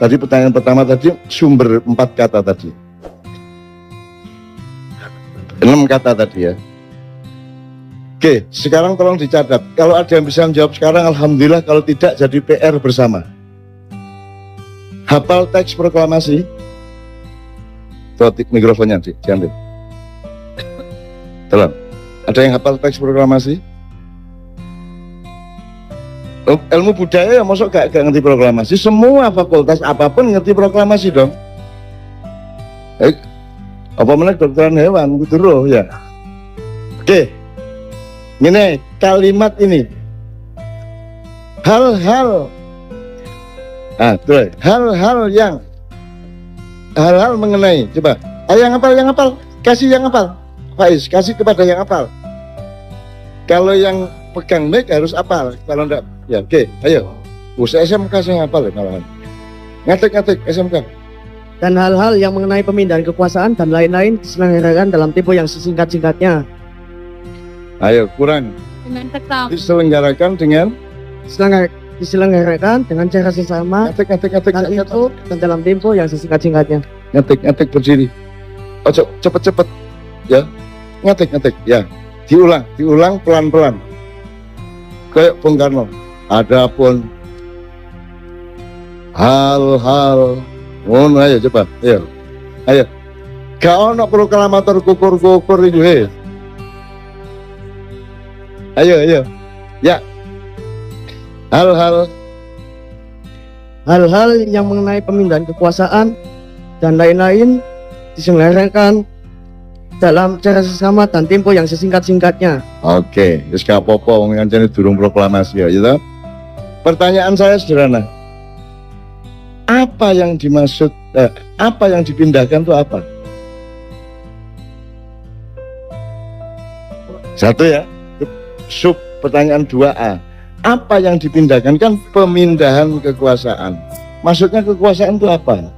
Tadi pertanyaan pertama tadi sumber 4 kata tadi. 6 kata tadi ya. Oke, sekarang tolong dicatat. Kalau ada yang bisa menjawab sekarang, alhamdulillah. Kalau tidak, jadi PR bersama. Hafal teks proklamasi. Tuh, mikrofonnya diambil. Tolong. Ada yang hafal teks proklamasi? Ilmu budaya ya masuk gak ngerti proklamasi. Semua fakultas apapun ngerti proklamasi dong. Apa mana kedokteran hewan gitu loh ya. Oke, ini kalimat ini hal-hal hal-hal mengenai, coba yang hafal kasih yang hafal, Faiz kasih kepada yang hafal. Kalau yang pegang mic harus hafal, kalau enggak ya oke, ayo usah SMK saya hafal ya malahan ngatik SMK. Dan hal-hal yang mengenai pemindahan kekuasaan dan lain-lain diselenggarakan dalam tempo yang sesingkat-singkatnya. Ayo kurang. Dengan seksama. Diselenggarakan dengan Diselenggarakan dengan cara sesama ngetik dan dalam tempo yang sesingkat-singkatnya. ngetik berdiri. Ojo cepet ya. Ngetik ya. Diulang pelan-pelan. Kayak Bung Karno. Adapun hal-hal ayo coba, ayo. Gak ono proklamator kukur itu, he. Ayo, ya. Hal-hal yang mengenai pemindahan kekuasaan dan lain-lain diselenggarakan dalam cara sesama dan tempo yang sesingkat-singkatnya. Oke, wis gak apa-apa wong ngancane durung proklamasi ya, gitu. Pertanyaan saya sederhana. Apa yang dimaksud, apa yang dipindahkan itu apa? Satu ya, sub pertanyaan 2A. Apa yang dipindahkan? Kan pemindahan kekuasaan. Maksudnya kekuasaan itu apa?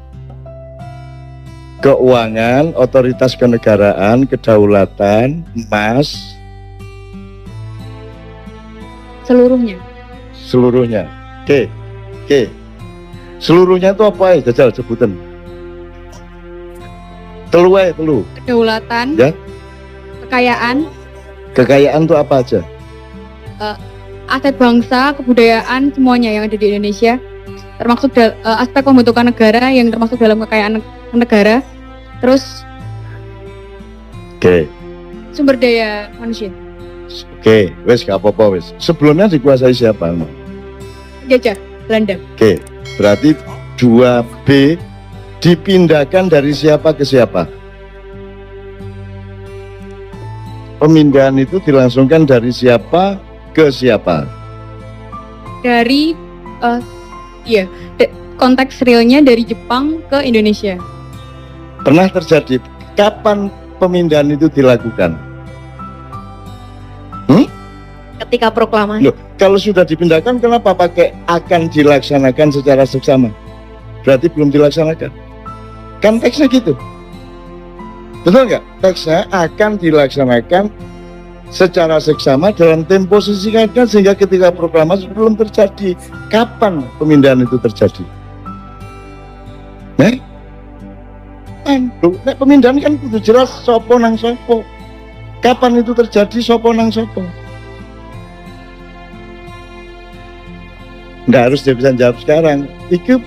Keuangan, otoritas kenegaraan, kedaulatan, emas, seluruhnya. Oke. Seluruhnya itu apa ya? Jajal sebutan. Telu. Kedaulatan, Ya. Kekayaan itu apa aja? aset bangsa, kebudayaan, semuanya yang ada di Indonesia. Termasuk aspek pembentukan negara yang termasuk dalam kekayaan negara. Terus Oke. sumber daya manusia. Oke, wes gak apa-apa wes. Sebelumnya dikuasai siapa? Jajah Belanda. Oke, berarti 2B dipindahkan dari siapa ke siapa? Pemindahan itu dilangsungkan dari siapa ke siapa? Dari konteks realnya dari Jepang ke Indonesia. Pernah terjadi. Kapan pemindahan itu dilakukan? Ketika proklamasi. Loh, kalau sudah dipindahkan kenapa pakai akan dilaksanakan secara seksama? Berarti belum dilaksanakan. Kan teksnya gitu. Betul nggak? Teksnya akan dilaksanakan secara seksama dalam tempo sesingkatnya sehingga ketika proklamasi belum terjadi. Kapan pemindahan itu terjadi? Nek pemindahan kan kudu jelas sopo nang sopo. Kapan itu terjadi sopo nang sopo? Nggak harus dia bisa jawab sekarang. Iku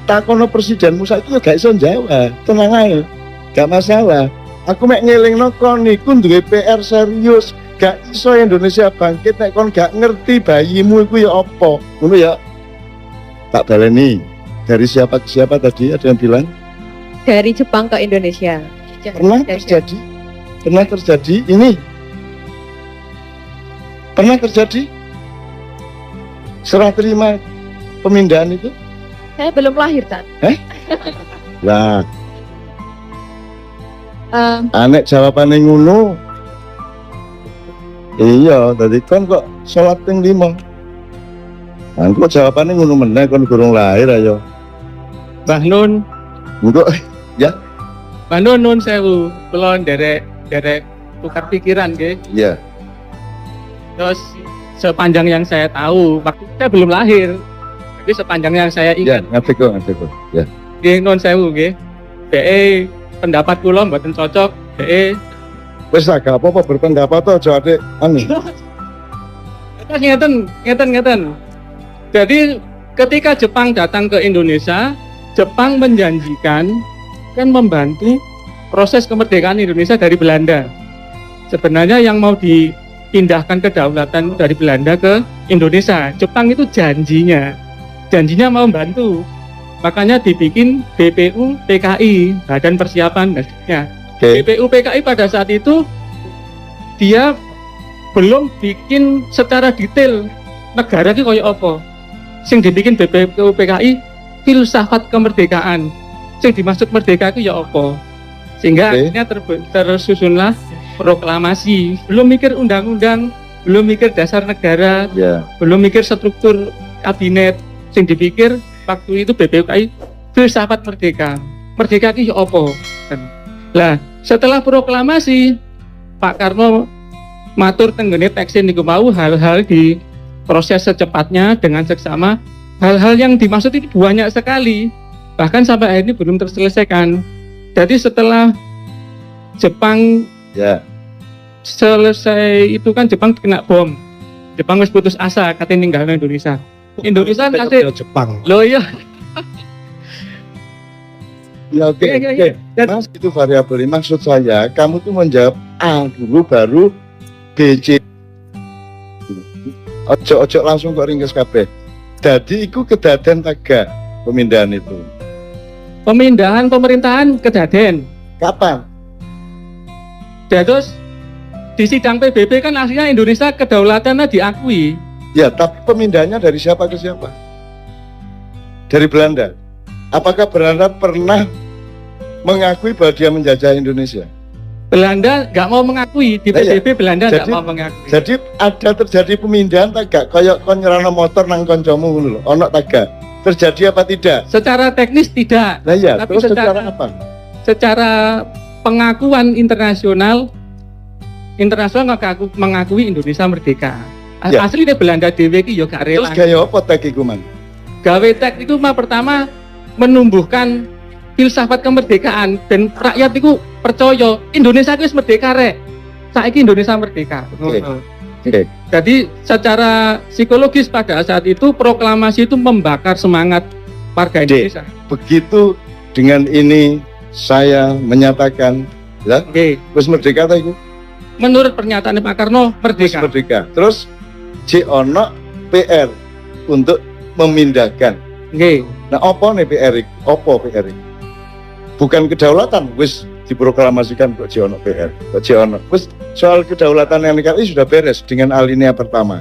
takono presidenmu saiki yo gak iso jawab. Tenang aja. Gak masalah. Aku mek ngelingno kon niku duwe PR serius. Gak iso Indonesia bangkit nek kon gak ngerti bayimu iku ya apa. Ngono ya. Tak baleni. Dari siapa ke siapa tadi ada yang bilang? Dari Jepang ke Indonesia. Pernah terjadi? Pernah terjadi ini? Pernah terjadi? Serah terima pemindahan itu? Saya belum lahir saat. Lah, anek jawabannya ngono. Iya, tadi kan kok sholat ping 5. Aku jawabannya ngono meneh kon gurung lahir ayo. Mbah Nun, Engko ya, Mbah Nun sewu, kula derek tukar pikiran nggih. iya. Terus sepanjang yang saya tahu, waktu saya belum lahir. Ini sepanjang yang saya Ya, ingat. ngerti kok. Ya. Nggih non sewu nggih. BE pendapat kula mboten cocok. BE Wis gak apa-apa berpendapat aja adik anu. terus ngeten. Jadi ketika Jepang datang ke Indonesia, Jepang menjanjikan kan membantu proses kemerdekaan Indonesia dari Belanda. Sebenarnya yang mau dipindahkan kedaulatan dari Belanda ke Indonesia, Jepang itu janjinya mau membantu. Makanya dibikin BPU PKI, Badan Persiapan dan sebagainya. Oke. BPU PKI pada saat itu dia belum bikin secara detail negara ki koyo apa. Sing dibikin BPU PKI filsafat kemerdekaan. Sing dimaksud merdeka itu ya apa. Sehingga Oke. akhirnya tersusunlah proklamasi. Belum mikir undang-undang, belum mikir dasar negara, Ya. belum mikir struktur kabinet. Sing dipikir waktu itu BPUKI filsafat merdeka. Merdeka ki ya apa. Lah, setelah proklamasi Pak Karno matur tenggene teksin niku mau hal-hal di proses secepatnya dengan seksama. Hal-hal yang dimaksud itu banyak sekali. Bahkan sampai akhir ini belum terselesaikan. Jadi setelah Jepang Ya. selesai itu kan Jepang kena bom. Jepang wis putus asa katanya ninggalin Indonesia. Indonesia kasih Jepang. loh ya. Ya oke. Iya. Oke. Dan- Mas itu variabel. Maksud saya kamu tuh menjawab A dulu baru B C. Ojo langsung kok ringkes kabeh. Jadi iku kedaden taga pemindahan itu. Pemindahan pemerintahan kedaden. Kapan? Terus di sidang PBB kan aslinya Indonesia kedaulatannya diakui. Ya, tapi pemindahannya dari siapa ke siapa? Dari Belanda. Apakah Belanda pernah mengakui bahwa dia menjajah Indonesia? Belanda nggak mau mengakui di Lah iya. PBB Belanda nggak Jadi- mau mengakui. Jadi ada terjadi pemindahan tak gak? Kayak kon nyerano motor nang koncomu ngono lho. Ono tak gak? Terjadi apa tidak? Secara teknis tidak, Nah ya, Tapi terus secara- secara apa? secara pengakuan internasional mengakui Indonesia merdeka. Ya. Asli Belanda dhewe iki yo gak Terus rela. gaya apa tek iku man? Gawe tek itu mah pertama menumbuhkan filsafat kemerdekaan dan rakyat itu percaya Indonesia itu wis merdeka rek. Saiki Indonesia merdeka. Oke. Ngono. Oke. Jadi secara psikologis pada saat itu proklamasi itu membakar semangat warga Dek. Indonesia. Begitu dengan ini saya menyatakan ya, Oke. wis merdeka ta iku? Menurut pernyataan Pak Karno Wis merdeka. merdeka. Terus J ono PR untuk memindahkan. Oke. Nah, apa nih PR iku? Apa PR iku? Bukan kedaulatan, wis diproklamasikan kok J ono PR. Kok J ono. Wis soal kedaulatan yang NKRI sudah beres dengan alinea pertama.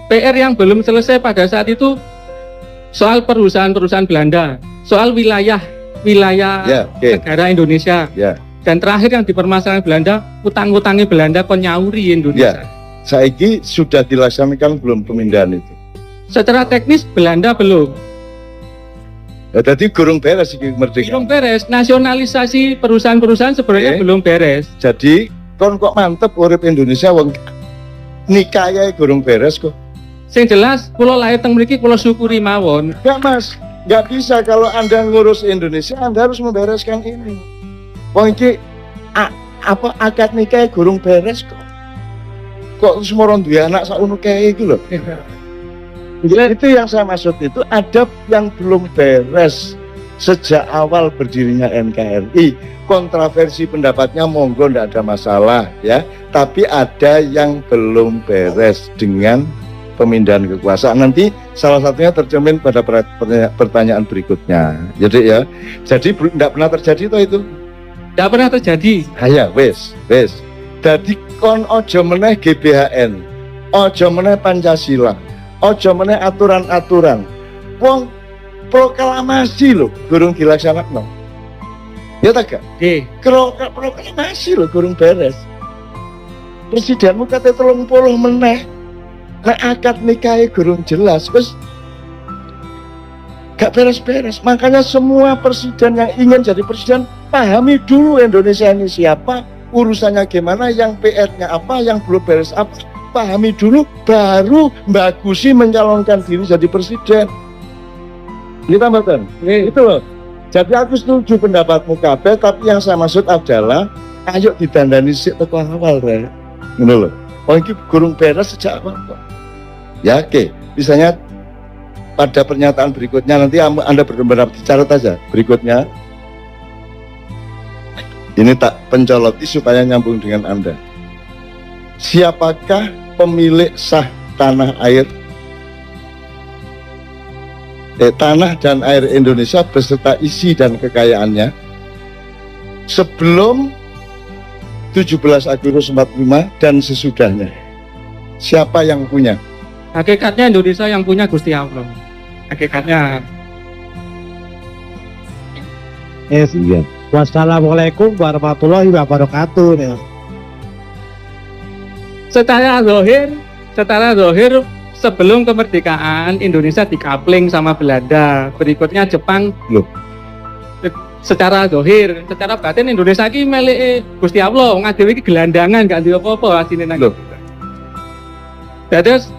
PR yang belum selesai pada saat itu soal perusahaan-perusahaan Belanda, soal wilayah Ya, oke. negara Indonesia. Ya. Dan terakhir yang dipermasalahkan Belanda, utang-utangnya Belanda kon nyauri Indonesia. Saiki sudah dilaksanakan belum pemindahan itu? Secara teknis Belanda belum. Ya, jadi gurung beres iki merdeka. Belum beres. Nasionalisasi perusahaan-perusahaan sebenarnya Oke. belum beres. Jadi kon kok mantep urip Indonesia wong nikah gurung beres kok. Sing jelas, pulau lahir teng mriki pulau syukuri mawon. Enggak Mas, nggak bisa kalau Anda ngurus Indonesia Anda harus membereskan ini. Wong iki apa akad nikah gurung beres kok. Kok semua orang duwe anak sakmono kae iku lho. Ya, itu yang saya maksud itu ada yang belum beres sejak awal berdirinya NKRI. Kontroversi pendapatnya monggo ndak ada masalah ya, tapi ada yang belum beres dengan pemindahan kekuasaan. Nanti salah satunya tercermin pada pertanyaan berikutnya. Jadi ya, jadi ndak pernah terjadi toh itu. Tidak pernah terjadi. Haya, wes. Jadi kon ojo meneh GBHN, ojo meneh Pancasila, ojo meneh aturan-aturan. Wong proklamasi lho, gurung dilaksanakno. Ya tak gak? Oke. Proklamasi lho, gurung beres. Presidenmu kate 30 meneh, nek akad nikahe gurung jelas, wis gak beres-beres. Makanya semua presiden yang ingin jadi presiden pahami dulu Indonesia ini siapa, urusannya gimana, yang PR-nya apa, yang belum beres apa, pahami dulu, baru bagusi mencalonkan diri jadi presiden. Kita mboten. Itu loh. Jadi aku setuju pendapatmu kabeh, tapi yang saya maksud adalah ayo didandani sik teko awal Rek. Ngono lho. Wong iki gurung beres sejak awal kok. Ya oke. Misalnya pada pernyataan berikutnya nanti Anda berpendapat dicatat aja berikutnya. Ini tak pencoloti supaya nyambung dengan Anda. Siapakah pemilik sah tanah air? Tanah dan air Indonesia beserta isi dan kekayaannya sebelum 17 Agustus 45 dan sesudahnya. Siapa yang punya? Hakikatnya Indonesia yang punya Gusti Allah. Hakikatnya. Yes. Iya. Wassalamualaikum warahmatullahi wabarakatuh. Secara zahir sebelum kemerdekaan Indonesia dikapling sama Belanda, berikutnya Jepang. Loh. Secara zahir, secara batin Indonesia iki milik Gusti Allah, ngadewe iki gelandangan gak duwe apa-apa asine nang. Loh. Terus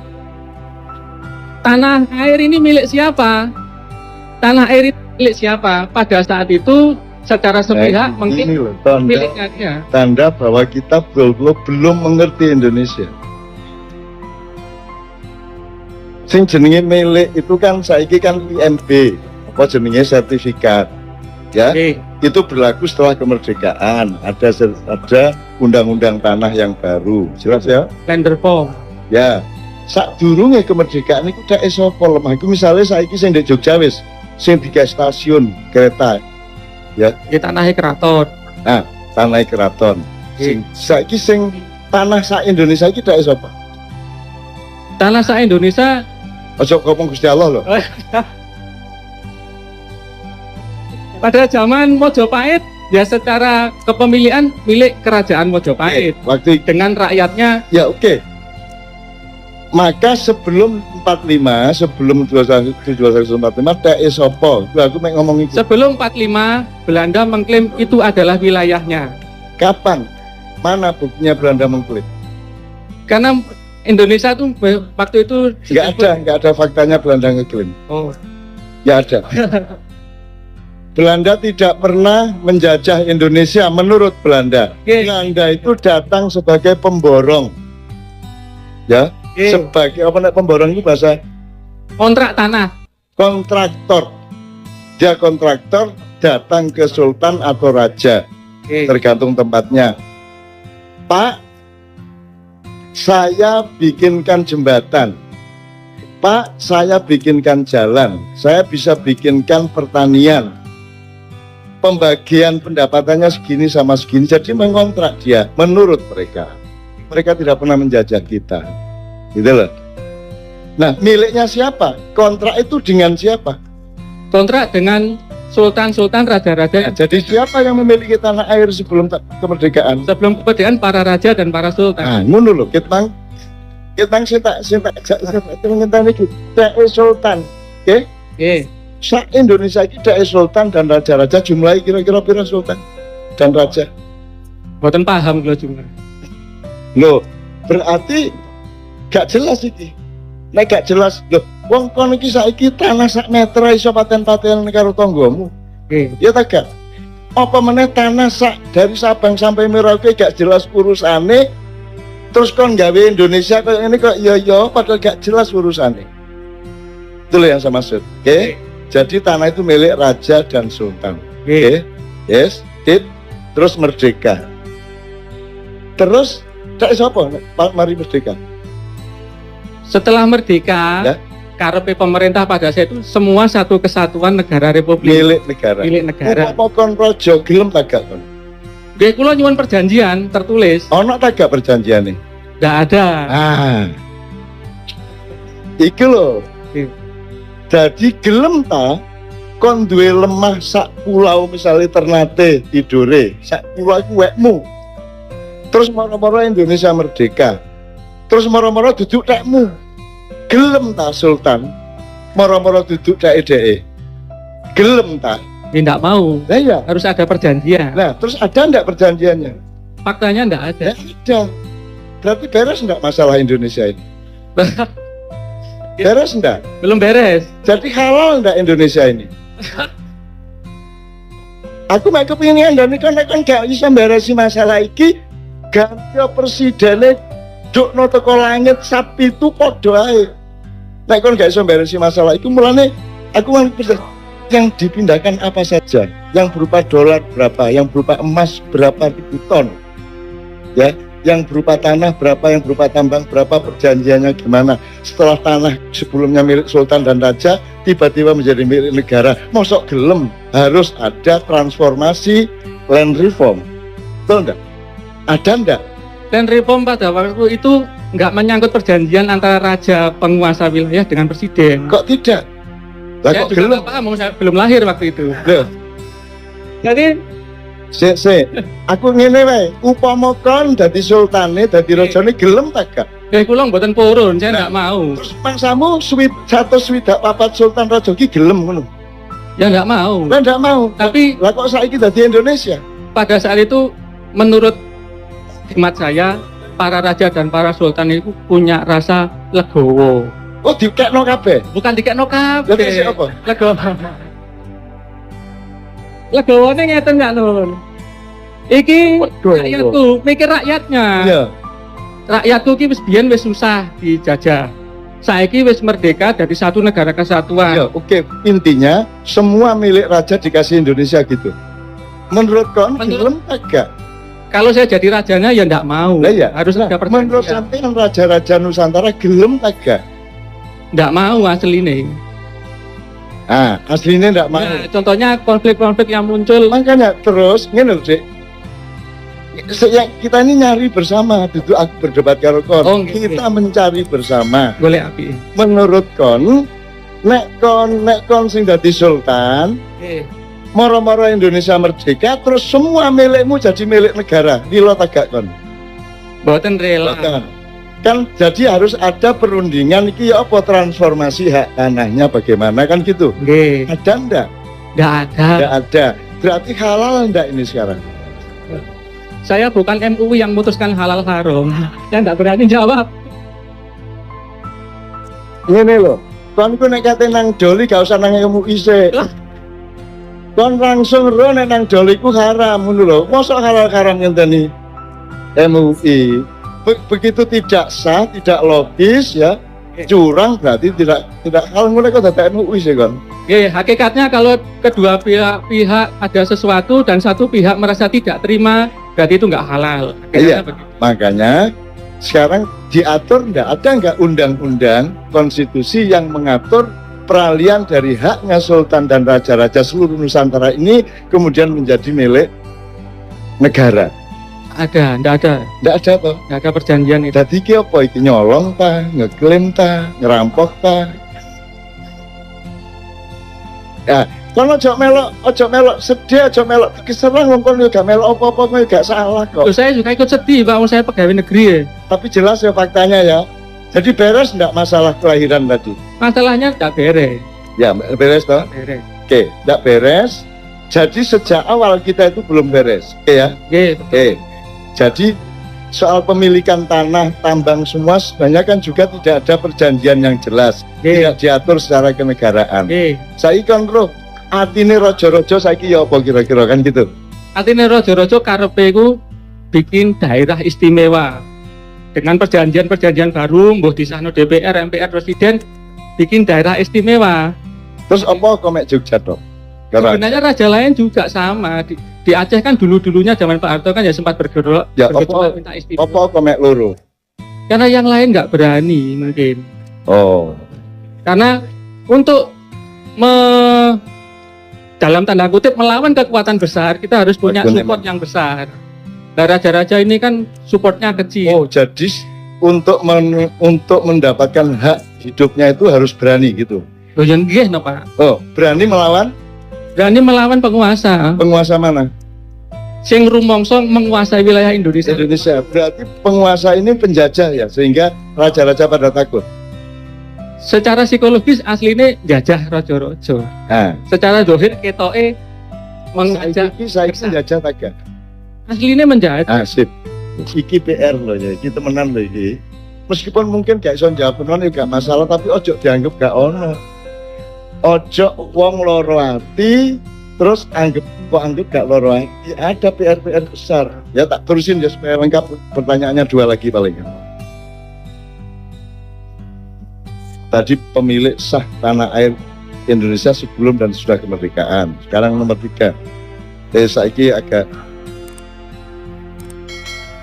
tanah air ini milik siapa? Tanah air ini milik siapa? Pada saat itu secara sepihak mungkin ini loh, miliknya. tanda bahwa kita belum mengerti Indonesia. Sing jenenge milik itu kan saiki kan IMB, apa jenenge sertifikat. Ya, itu berlaku setelah kemerdekaan. Ada undang-undang tanah yang baru. Jelas ya? Land reform. Ya. Sadurunge kemerdekaan iku dak sapa lemah iku misale saiki sing ndek Jogja wis sing digawe stasiun kereta. Ya, Di tanahnya keraton. tanah keraton. Saiki sing tanah sak Indonesia iki dak sapa? Tanah sa Indonesia Ojo ngomong Gusti Allah loh. pada zaman Mojopahit ya secara kepemilikan milik kerajaan Mojopahit Waktu dengan rakyatnya. ya oke. Maka sebelum 45, sebelum 1745 dak sapa? Aku mek ngomong itu. Sebelum 45 Belanda mengklaim itu adalah wilayahnya. Kapan? Mana buktinya Belanda mengklaim? Karena Indonesia tuh waktu itu Nggak ada faktanya Belanda ngeklaim. Oh. Nggak ada. Belanda tidak pernah menjajah Indonesia menurut Belanda. Oke. Belanda itu datang sebagai pemborong. Ya, sebagai apa nek pemborong itu bahasa Kontrak tanah. kontraktor. Dia kontraktor datang ke sultan atau raja, tergantung tempatnya. Pak, saya bikinkan jembatan. Pak, saya bikinkan jalan. Saya bisa bikinkan pertanian. Pembagian pendapatannya segini sama segini. Jadi mengontrak dia menurut mereka. Mereka tidak pernah menjajah kita. Gitu loh. Nah, miliknya siapa? Kontrak itu dengan siapa? Kontrak dengan sultan-sultan, raja-raja. Jadi siapa yang memiliki tanah air sebelum kemerdekaan? Sebelum kemerdekaan para raja dan para sultan. Nah, ngono lho, kita sintak ngenteni iki dak sultan. Oke? Sak Indonesia iki dak sultan dan raja-raja jumlahnya kira-kira pira sultan dan raja? Boten paham kalau cuma. Loh, berarti gak jelas iki. Nek gak jelas, loh, wong kon iki saiki tanah sak meter iso paten-paten karo tanggamu. Ya ta gak? Apa meneh tanah sak dari Sabang sampai Merauke gak jelas urusane, terus kon gawe Indonesia kayak ini kok iya padahal gak jelas urusane. Itu loh yang saya maksud. Oke? Jadi tanah itu milik raja dan sultan. Oke? Yes, terus merdeka. Terus tak sapa mari merdeka. Setelah merdeka, Ya. karepe pemerintah pada saat itu semua satu kesatuan negara Republik Milik negara. milik negara. Apa kon projo gelem ta gak kon? Nggih kula nyuwun perjanjian tertulis. Ono ta gak perjanjiane? Nggak ada. Iki lho. Iya. Jadi gelem ta kon duwe lemah sak pulau misalnya Ternate, Tidore, sak pulau iku wekmu. Terus moro-moro Indonesia merdeka. Terus moro-moro duduk tekmu. Gelem ta Sultan? Moro-moro duduk dhek-dheke. Gelem ta? Tidak mau. Lah ya. Harus ada perjanjian. Nah, terus ada enggak perjanjiannya? Faktanya nggak ada. Ya ada. Berarti beres enggak masalah Indonesia ini? Beres enggak? Belum beres. Jadi halal enggak Indonesia ini? Aku mek kepingin ngandani kan gak iso beresi masalah iki, ganti presidene dukno teko langit sapi itu padha ae. Nek kon gak iso beresi masalah iku mulane aku yang dipindahkan apa saja, yang berupa dolar berapa, yang berupa emas berapa ribu ton. Ya, yang berupa tanah berapa, yang berupa tambang berapa, perjanjiannya gimana. Setelah tanah sebelumnya milik sultan dan raja tiba-tiba menjadi milik negara, mosok gelem harus ada transformasi land reform. Betul enggak? Ada enggak? Dan reform pada waktu itu nggak menyangkut perjanjian antara raja penguasa wilayah dengan presiden. Kok tidak? Lah Saya kok juga gelem? nggak paham, saya belum lahir waktu itu. Loh, Jadi aku ngene wae, upama kon dadi sultane, dadi rajane gelem tak gak? kula mboten purun, saya nggak mau. Terus mangsamu 124 sultan raja ki gelem ngono. Ya nggak mau. Lah ndak mau. Tapi Lah kok saiki dadi Indonesia? pada saat itu menurut hemat saya para raja dan para sultan itu punya rasa legowo. Oh, dikekno kabeh. Bukan dikekno Lah sik kabeh. apa? Legowo. Legowone ngeten nggak Nun? Iki rakyatku, mikir rakyatnya. Iya. Rakyatku ki wis biyen wis susah dijajah. Saiki wis merdeka dari satu negara Ya, kesatuan. oke. Intinya semua milik raja dikasih Indonesia gitu. Menurut kon gelem tak gak? Kalau saya jadi rajanya ya ndak mau. Lah ya. Harus ada Menurut perjanjian. sampean raja-raja Nusantara gelem tak gak? Ndak mau asline. Ah, aslinya ndak mau. Nah, contohnya konflik-konflik yang muncul. Makanya terus ngene lho, Dik. Kita ini nyari bersama, itu aku berdebat karo kon. Oh, nggih. Kita mencari bersama. Golek api. Menurut kon, nek kon sing dadi sultan, moro-moro Indonesia merdeka, terus semua milikmu jadi milik negara. Lilo tagak kon. Mboten rela. Bahkan. Kan jadi harus ada perundingan iki ya apa transformasi hak tanahnya bagaimana kan gitu. Nggih, Ada ndak? ndak ada. Ndak ada. Berarti halal ndak ini sekarang? Saya bukan MUI yang memutuskan halal haram. Saya nggak berani jawab. Ngene lho. Kon ku nek kate nang doli gak usah nang MUI sik. Lah. Kon langsung ro nek nang doli ku haram ngono lho. Mosok halal haram ngenteni MUI. Begitu tidak sah, tidak logis ya. Curang berarti tidak hal ngono kok dadi MUI sih kon. Hakikatnya kalau kedua pihak ada sesuatu dan satu pihak merasa tidak terima, berarti itu nggak halal. Iya. Begitu. Makanya sekarang diatur ada nggak undang-undang konstitusi yang mengatur peralihan dari haknya sultan dan raja-raja seluruh Nusantara ini kemudian menjadi milik negara. Ada, nggak ada, Nggak ada toh. nggak ada perjanjian itu. Dadi iki apa iki nyolong ta, ngeklaim ta, ngerampok ta? Ya, kon ojo melok sedih, ojo melok keserang wong kon yo gak melok apa-apa kowe gak salah kok. Loh, saya juga ikut sedih, Pak, saya pegawai negeri ya. Tapi jelas ya faktanya ya. Jadi beres enggak masalah kelahiran tadi? Masalahnya nggak beres. Ya, beres toh? Beres. Oke, enggak beres. Jadi sejak awal kita itu belum beres. Oke ya? Oke, Oke. Jadi soal pemilikan tanah, tambang semua sebenarnya kan juga tidak ada perjanjian yang jelas, tidak diatur secara kenegaraan. oke. Saiki kan roh, atine rojo-rojo saiki ya apa kira-kira kan gitu. Artinya rojo-rojo karepe ku bikin daerah istimewa dengan perjanjian-perjanjian baru, mbuh disahno DPR, MPR, Presiden, bikin daerah istimewa. Terus apa kok mek Jogja toh? Karena Sebenarnya raja lain juga sama. Di Aceh kan dulunya zaman Pak Harto kan ya sempat bergejolak Ya, minta istimewa. apa kok mek loro? Karena yang lain nggak berani mungkin. Oh. Karena untuk dalam tanda kutip melawan kekuatan besar, kita harus punya Betul, support yang besar. Nah, raja-raja ini kan supportnya kecil. Oh, jadi untuk mendapatkan hak hidupnya itu harus berani gitu. Loh, yang nggih no, Pak. Oh, berani melawan Berani melawan penguasa. penguasa mana? Sing rumangsa menguasai wilayah Indonesia. Indonesia. Berarti penguasa ini penjajah ya, sehingga raja-raja pada takut. Secara psikologis aslinya jajah rojo-rojo. Nah, Secara dohir ketoke mengajak saiki penjajah taga. aslinya menjajah. Ah, sip. Iki PR loh ya, iki temenan loh iki. meskipun mungkin gak iso jawab beneran ya gak masalah, tapi ojo dianggap gak ono. Ojo wong loro ati terus anggap gak loro ati. Ada PR besar. Ya tak terusin ya supaya lengkap, pertanyaannya 2 lagi paling. Tadi pemilik sah tanah air Indonesia sebelum dan sudah kemerdekaan. Sekarang nomor 3.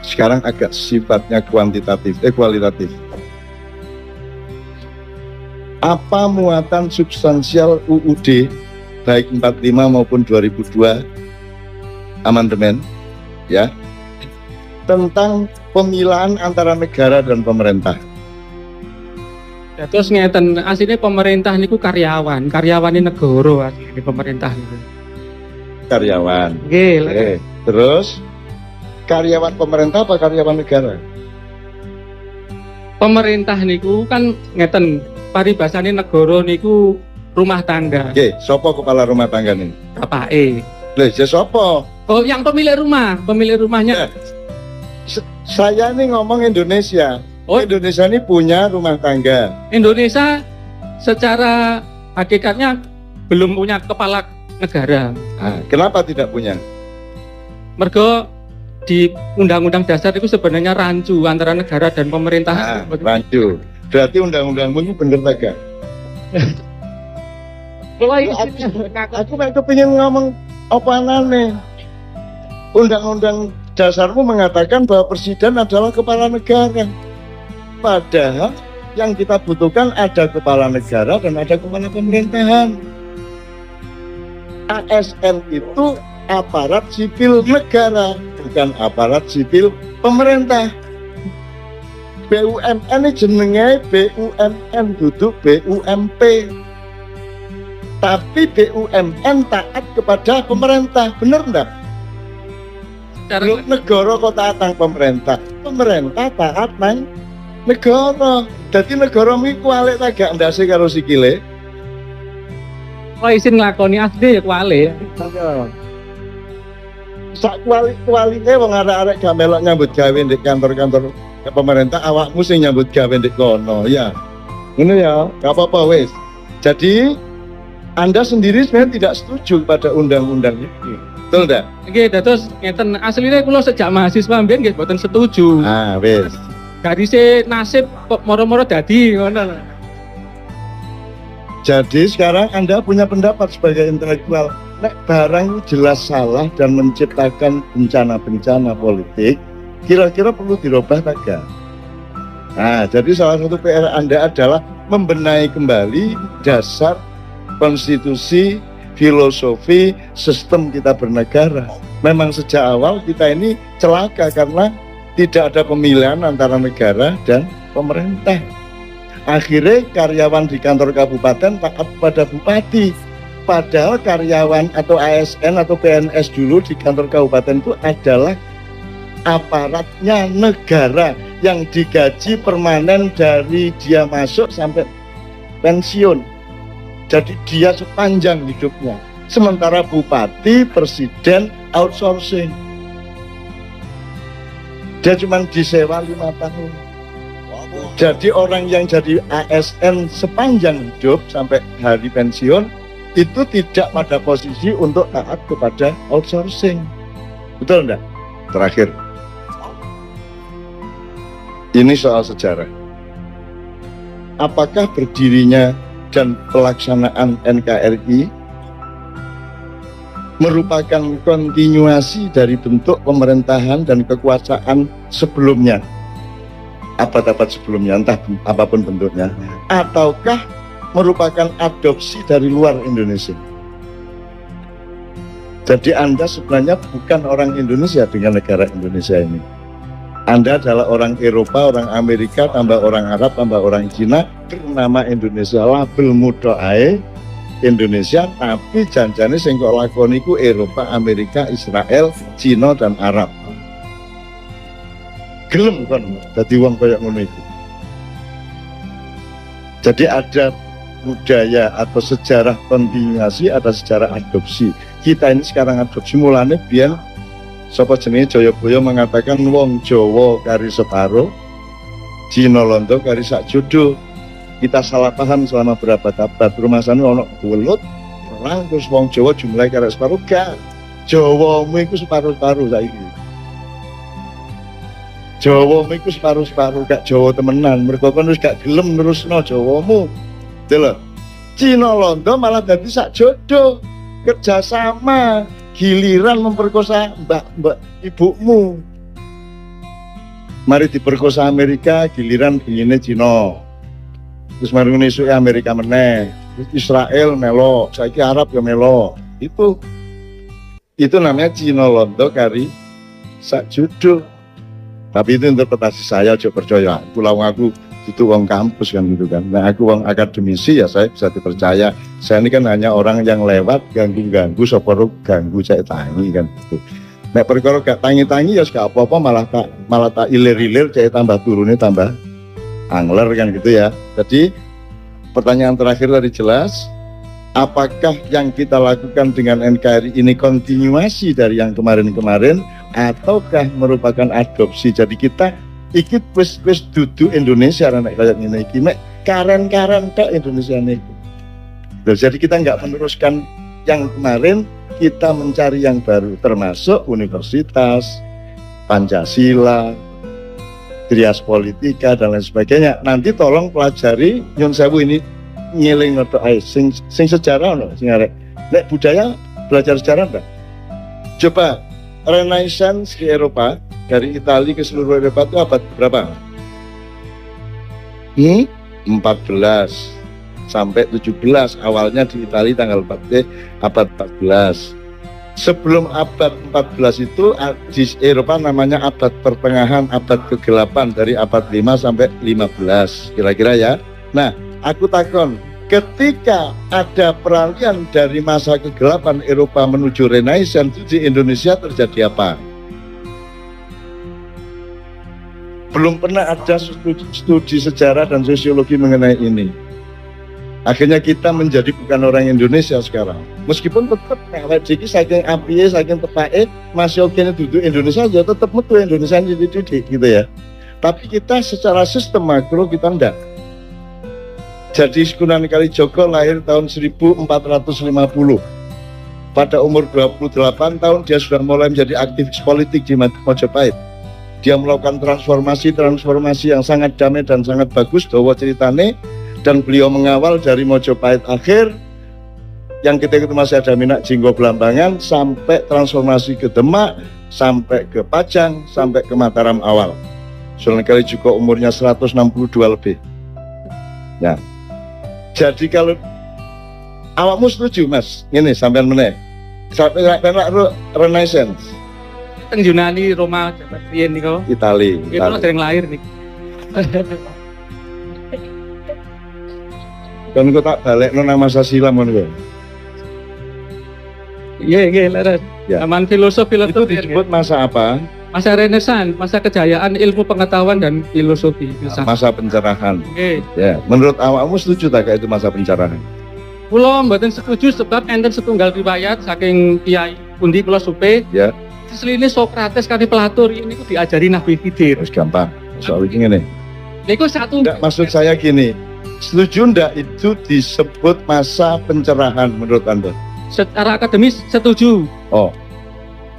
Sekarang agak sifatnya kualitatif. Apa muatan substansial UUD baik 45 maupun 2002 amandemen ya tentang pemilahan antara negara dan pemerintah? Ya, terus ngeten, aslinya pemerintah niku karyawan ini negara aslinya pemerintah niku. Karyawan. Nggih. Terus karyawan pemerintah apa karyawan negara? Pemerintah niku kan ngeten, paribasane negara niku rumah tangga. Oke, sopo kepala rumah tangga nih? Bapake. Lha sopo? Oh, yang pemilik rumahnya. Saya nih ngomong Indonesia. Oh. Indonesia ini punya rumah tangga. Indonesia secara hakikatnya belum punya kepala negara. Nah, kenapa tidak punya? Mergo di Undang-Undang Dasar itu sebenarnya rancu antara negara dan pemerintah. Rancu. Berarti undang-undangmu ini bener tak? Aku pengen ngomong apa nih? Undang-undang dasarmu mengatakan bahwa presiden adalah kepala negara. Padahal yang kita butuhkan ada kepala negara dan ada kepala pemerintahan. ASN itu aparat sipil negara, bukan aparat sipil pemerintah. BUMN ini jenenge BUMN, duduk BUMP. Tapi BUMN taat kepada pemerintah, bener enggak? Negara kok taat nang pemerintah, pemerintah taat nang negara. Jadi negara mi kualik ta gak ndase karo sikile. Oh, isin nglakoni asli ya kualik. Sak kualike wong arek-arek gak melok nyambut gawe ndek kantor-kantor pemerintah, awakmu sing nyambut gawe ndek kono ya. Ngono ya, gak apa-apa wis. Jadi Anda sendiri sebenarnya tidak setuju pada undang-undang ini. Betul enggak? Nggih, terus ngeten asline kula sejak mahasiswa mbiyen nggih mboten setuju. Ah, wis. Garise nasib kok moro-moro dadi ngono. Jadi sekarang Anda punya pendapat sebagai intelektual, nek barang jelas salah dan menciptakan bencana-bencana politik, kira-kira perlu dirubah tak? Nah, jadi salah satu PR Anda adalah membenahi kembali dasar konstitusi, filosofi, sistem kita bernegara. Memang sejak awal kita ini celaka karena tidak ada pemilihan antara negara dan pemerintah. Akhirnya karyawan di kantor kabupaten taat pada bupati. Padahal karyawan atau ASN atau PNS dulu di kantor kabupaten itu adalah aparatnya negara yang digaji permanen dari dia masuk sampai pensiun. Jadi dia sepanjang hidupnya. Sementara bupati, presiden outsourcing. Dia cuma disewa 5 tahun. Jadi orang yang jadi ASN sepanjang hidup sampai hari pensiun itu tidak pada posisi untuk taat kepada outsourcing. Betul enggak? Terakhir. Ini soal sejarah. Apakah berdirinya dan pelaksanaan NKRI merupakan kontinuasi dari bentuk pemerintahan dan kekuasaan sebelumnya, abad-abad sebelumnya, entah apapun bentuknya, ataukah merupakan adopsi dari luar Indonesia? Jadi Anda sebenarnya bukan orang Indonesia dengan negara Indonesia ini. Anda adalah orang Eropa, orang Amerika, tambah orang Arab, tambah orang Cina, bernama Indonesia, label mudoae Indonesia, tapi janjane sing kok lakoni ku Eropa, Amerika, Israel, Cina dan Arab. Gelem kon dadi wong kaya ngono iku. Jadi ada budaya atau sejarah kontinuasi, ada sejarah adopsi. Kita ini sekarang adopsi, mulane biyen sapa jenenge Jayabaya mengatakan wong Jawa kari separo Cina londo kari sak jodoh. Kita salah paham selama berabad-abad. Rumasan ono welut perang terus wong Jawa jumlahe karek separuh gak. Jawamu iku separuh-separuh saiki. Jawamu iku separuh-separuh gak Jawa temenan. Mergo kon wis gak gelem nerusno Jawamu. Delok. Cina londo malah dadi sak jodoh. Kerjasama, giliran memperkosa mbak ibumu. Mari diperkosa Amerika, giliran begini Cina. Terus mari ngisuk Amerika meneh. Israel melo, saiki Arab ya melo. Itu namanya Cina londo kari sak jodoh. Tapi itu interpretasi saya, aja percaya. Aku itu wong kampus kan gitu kan. Nah aku wong akademisi ya saya bisa dipercaya. Saya ini kan hanya orang yang lewat ganggu-ganggu, sopor ganggu cek tangi kan gitu. Nek perkara gak tangi-tangi ya gak apa-apa, malah tak ilir-ilir cek tambah turunnya tambah angler kan gitu ya. Jadi pertanyaan terakhir tadi jelas, apakah yang kita lakukan dengan NKRI ini kontinuasi dari yang kemarin-kemarin ataukah merupakan adopsi? Jadi kita ikut wis dudu Indonesia anak kayak ngene iki mek karen-karen tok Indonesia niku. Jadi kita nggak meneruskan yang kemarin, kita mencari yang baru termasuk universitas, Pancasila, Trias Politika dan lain sebagainya. Nanti tolong pelajari nyun sewu ini ngiling atau sing sejarah no sing arek. Nek budaya belajar sejarah enggak? Coba Renaissance di Eropa dari Italia ke seluruh Eropa itu abad berapa? 14 sampai 17. Awalnya di Italia tanggal 14 abad 14. Sebelum abad 14 itu di Eropa namanya abad pertengahan, abad ke-8 dari abad 5 sampai 15 kira-kira ya. Nah, aku takon, ketika ada peralihan dari masa kegelapan Eropa menuju Renaissance di Indonesia terjadi apa? Belum pernah ada studi sejarah dan sosiologi mengenai ini. Akhirnya kita menjadi bukan orang Indonesia sekarang. Meskipun tetap awake dhewe saking apiye, saking tepake masih oke duduk Indonesia aja, tetap metu Indonesia dididik gitu ya. Tapi kita secara sistem makro kita enggak. Jadi Sunan Kalijaga lahir tahun 1450. Pada umur 28 tahun dia sudah mulai menjadi aktivis politik di Majapahit. Dia melakukan transformasi yang sangat damai dan sangat bagus, dawa ceritane. Dan beliau mengawal dari Mojopahit akhir yang kita itu masih ada Minak Jinggo Belambangan sampai transformasi ke Demak, sampai ke Pajang, sampai ke Mataram awal. Sunan Kalijaga umurnya 162 lebih. Ya. Jadi kalau awakmu setuju Mas, ini sampean meneh. Sampai Renaissance. Teng Yunani, Roma, Jawa Tengah niku. Itali. Itu sering lahir nih. Kan kok tak balik nang masa silam ngono. Iya, leres. Ya. Zaman filosofi Itu disebut masa apa? masa Renaissance, masa kejayaan ilmu pengetahuan dan filosofi. Masa pencerahan. Oke. Ya, menurut awakmu setuju tak itu masa pencerahan? Kula mboten setuju sebab enten setunggal riwayat saking Kiai pundi kula supe. Ya. Seline Sokrates kali Plato ini ku diajari Nabi Khidir. Terus gampang. Soal ini ngene. Niku satu. Enggak, maksud saya gini. Setuju ndak itu disebut masa pencerahan menurut Anda? Secara akademis setuju. Oh,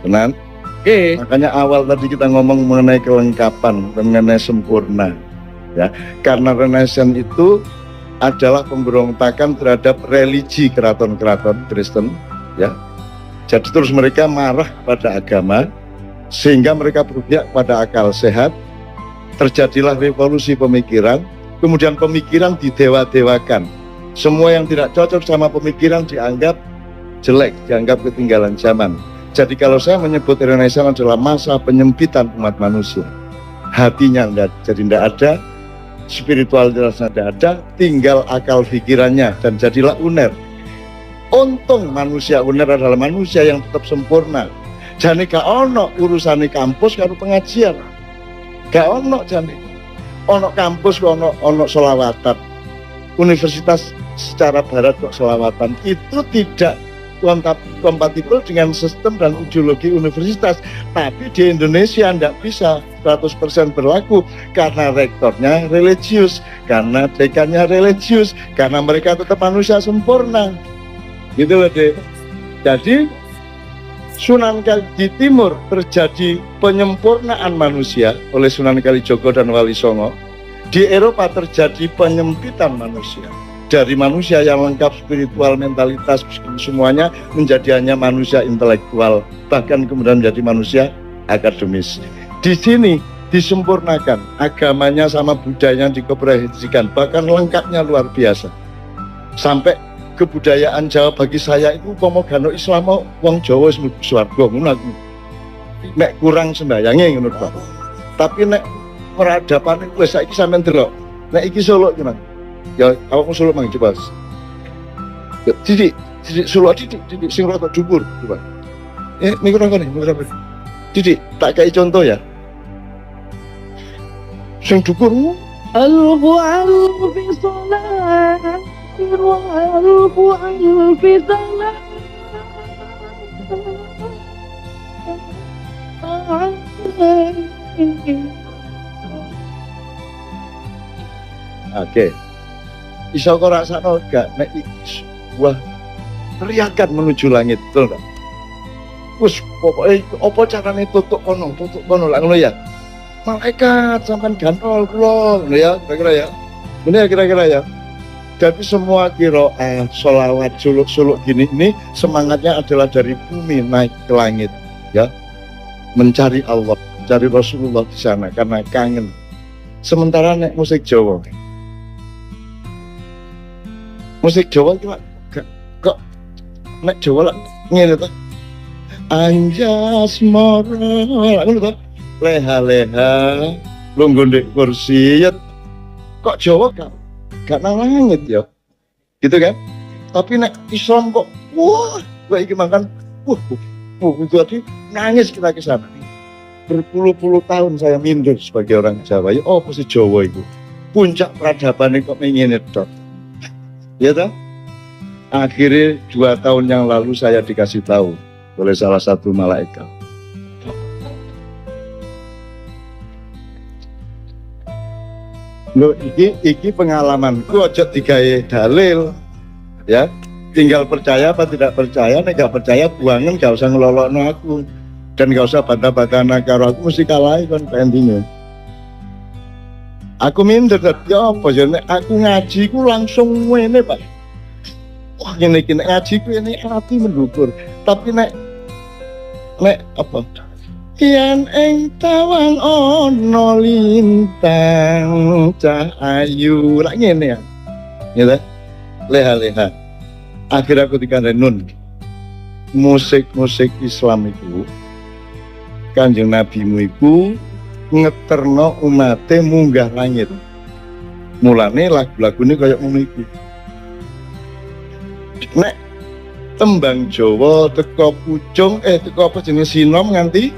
benar. Oke. Makanya awal tadi kita ngomong mengenai kelengkapan, mengenai sempurna. Ya, karena Renaissance itu adalah pemberontakan terhadap religi keraton-keraton Kristen. Ya, jadi terus mereka marah pada agama, sehingga mereka berpihak pada akal sehat. Terjadilah revolusi pemikiran. Kemudian pemikiran didewa-dewakan. Semua yang tidak cocok sama pemikiran dianggap jelek, dianggap ketinggalan zaman. Jadi kalau saya menyebut Renaissance adalah masa penyempitan umat manusia. Hatinya jadi tidak ada, spiritualitasnya tidak ada, tinggal akal pikirannya dan jadilah uner. Untung manusia uner adalah manusia yang tetap sempurna. Jadi gak ono urusan kampus karo pengajian. Gak ono jadi. Ono kampus ono selawatan, universitas secara barat kok selawatan itu tidak kompatibel dengan sistem dan ideologi universitas. Tapi di Indonesia tidak bisa 100% berlaku karena rektornya religius, karena dekannya religius, karena mereka tetap manusia sempurna. Gitu loh, Dek. Jadi Sunan di Timur terjadi penyempurnaan manusia oleh Sunan Kalijogo dan Wali Songo. Di Eropa terjadi penyempitan manusia. Dari manusia yang lengkap spiritual, mentalitas, semuanya menjadi hanya manusia intelektual, bahkan kemudian menjadi manusia akademis. Di sini disempurnakan agamanya sama budayanya dikomprensikan, bahkan lengkapnya luar biasa. Sampai kebudayaan Jawa bagi saya itu pomogano Islam wong Jawa wis mlebu swarga ngono aku. Nek kurang sembayange ngono to. Tapi nek peradaban wis saiki sampean delok. Nek iki Solo gimana? Ya awakmu Solo mang coba. Ya titik Solo titik sing rada dhuwur coba. Niku nih. Titik tak kai contoh ya. Sing dhuwur Al-Qur'an fi salat Al-Qur'an fi salat. Oke. Iso kok rasakno gak nek wah teriakan menuju langit, betul enggak? Wes pokoke apa carane tutuk kono lak ngono ya. Malaikat sampean gantol kula ngono ya, kira-kira ya. Ini ya kira-kira ya. Tapi semua qiraah, sholawat, suluk-suluk gini ini semangatnya adalah dari bumi naik ke langit, ya. Mencari Allah, mencari Rasulullah di sana karena kangen. Sementara nek musik Jawa. Musik Jawa kok nek Jawa lah ngene to. Anjas moro, ngono to. Leha-leha, lungguh ndek kursi ya. Kok Jawa gak nang langit ya. Gitu kan? Tapi nek Islam kok wah, iki makan berarti nangis kita ke sana. Berpuluh-puluh tahun saya minder sebagai orang Jawa. Ya apa sih Jawa itu? Puncak peradaban kok ngene tok. Ya toh? Akhirnya 2 tahun yang lalu saya dikasih tahu oleh salah satu malaikat. Loh, iki pengalamanku aja digawe dalil. Ya, tinggal percaya apa tidak percaya. Nek gak percaya buangan, gak usah ngelolokno aku. Dan gak usah bantah-bantah karo aku, mesti kalah kan pentingnya. Aku minder ya apa ya nek aku ngaji ku langsung ngene Pak. Wah ngene iki nek ngaji ku ini ati mendhukur. Tapi nek apa? Yen ing tawang ana lintang cahayu lak ngene ya. Ya leha-leha. Akhir aku dikandani Nun. Musik-musik Islam itu Kanjeng Nabimu iku ngeterno umate munggah langit. Mulane lagu-lagune kaya ngono iki. Nek tembang Jawa teko pucung teko apa jenenge sinom nganti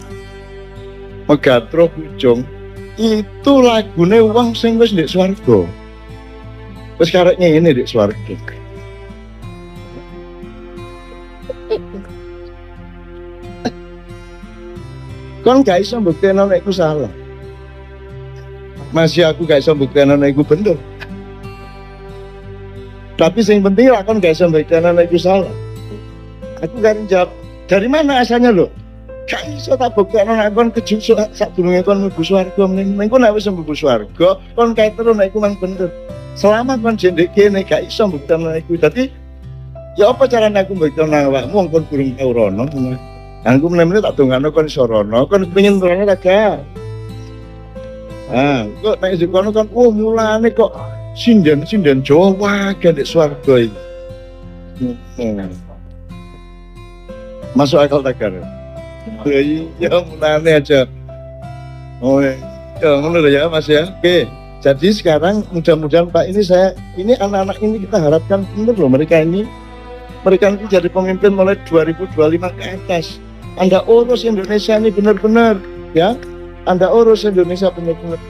megatro pucung itu lagune wong sing wis ndek swarga. Wis karek ngene ndek swarga. Kon gak iso mbuktekno nek iku salah. Masih aku gak iso mbuktekno nek iku bener. Tapi yang penting lah kon gak iso mbuktekno nek iku salah. Aku kan jawab, dari mana asalnya lo? Gak iso tak buktekno nek kon kejusuk sadurunge kon mlebu swarga meneng kon nek wis mlebu swarga, kon kae terus nek iku mang bener. Selama kon jendek kene gak iso mbuktekno nek iku. Dadi ya apa carane aku mbuktekno awakmu wong kon durung tau rono. Aku menemani tak dongano kon sorono, kon pengen rono ta gak? Kok nek kono kan mulane kok sinden Jawa wae ndek swarga iki. Masuk akal tak kan? Ya mulane aja. Oh ya ngono ya Mas ya. Oke. Jadi sekarang mudah-mudahan Pak ini anak-anak ini kita harapkan benar loh mereka ini jadi pemimpin mulai 2025 ke atas. Anda urus Indonesia ini benar-benar ya. Anda urus Indonesia benar-benar.